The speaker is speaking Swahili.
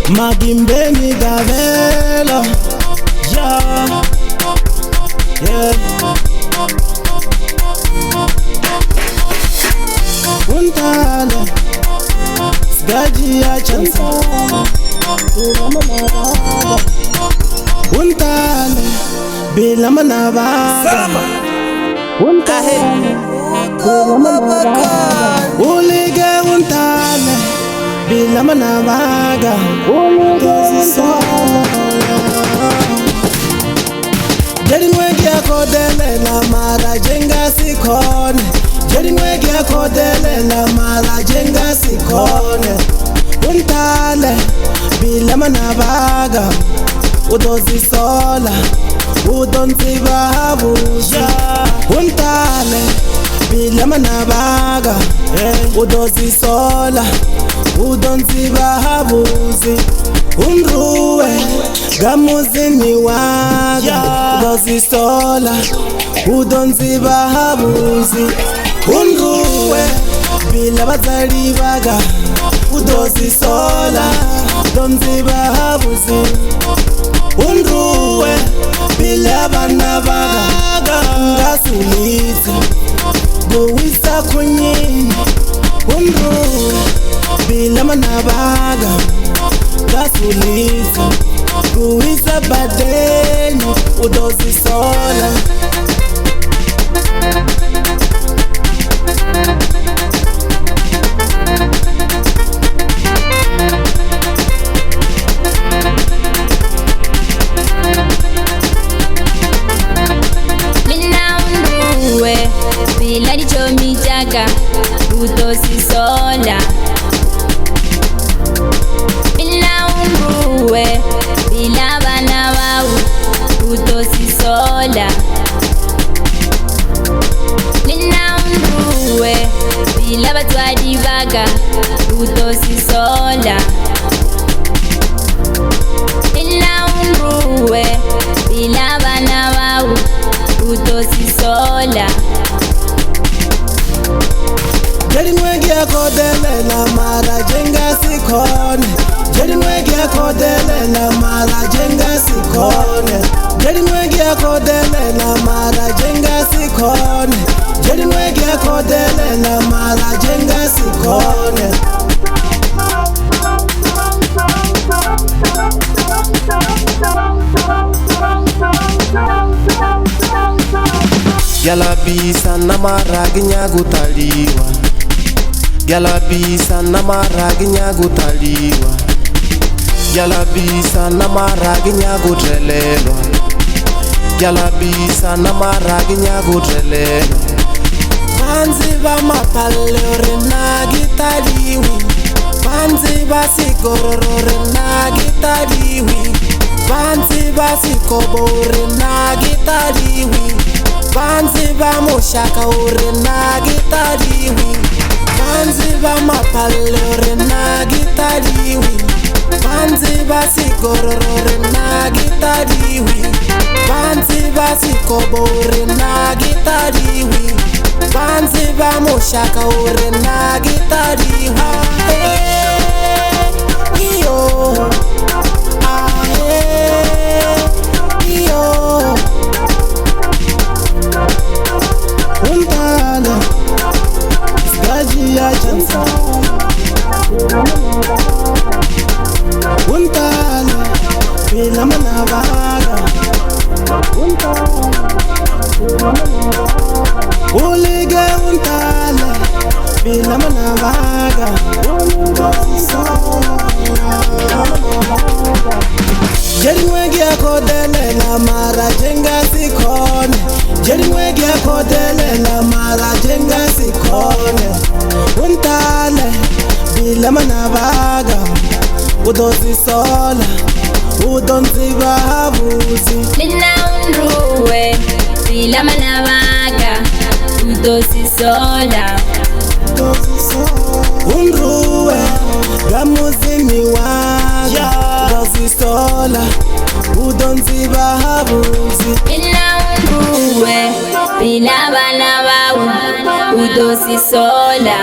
Magimbeni gavelo, yeah, yeah. Untale, sgaji ya chansa. Untale, bila manabaga. Untale, ulige untale, bila manabaga. Jadi mwegi ya kodele na mara jenga sikone. Jadi mwegi ya kodele na mara jenga sikone. Untale, bila manabaga. Udozi sola, udonzi babuja. Untale, bila manabaga. Udozi sola, udonzi babuzi. Unruwe, gamuzini waga. Udozi sola, udonzi babuzi. Unruwe, bila bazali baga. Udozi sola, udonzi babuzi. Unruwe, bila bana baga. Ngasulise, guwisa kunyini. Unruwe, bila manabaga. Ngasulise, guwisa badeni. Udozi sola. Bila dichomi jaga, udozi sola. Bila unruwe, bila bana wau, udozi sola. Bila unruwe, bila batwadi baga, udozi sola. Bila unruwe, bila bana wau, udozi sola. Jadi mwegi ya kodele na mara jenga sikone. Jadi mwegi ya kodele na mara jenga sikone. Jadi mwegi ya kodele na mara jenga sikone. Jadi mwegi ya kodele na mara jenga sikone. Gyalabisa na maraginya gutaliwa. Gyalabisa na maraginya gutaliwa. Gyalabisa na maraginya gutrelelwa. Gyalabisa na maraginya gutrelelwa. Panzi ba mapalore na gitaliwi. Panzi ba sigorore na gitaliwi. Panzi ba sikobore na gitaliwi. Panzi ba mushaka ure na gitaliwi. Panzi ba mapalore na gitaliwi. Panzi ba sigorore na gitaliwi. Panzi ba sikobore na gitaliwi. Panzi ba mushaka ure na gitaliwi. Iyo, iyo. Untale, sgaji ya chansa. Untale, bila manabaga. Ulige untale, bila manabaga. Jadi mwegi ya kodele na mara jenga sikone. Jadi mwegi ya kodele na mara jenga sikone. Untale, bila manabaga. Udozi sola, udonzi babuzi. Bila unruwe, bila manabaga, udozi sola. Unruwe, gamuzini waga. Udozi sola, udonzi babuzi. Bila unruwe, bila bana wau, udozi sola.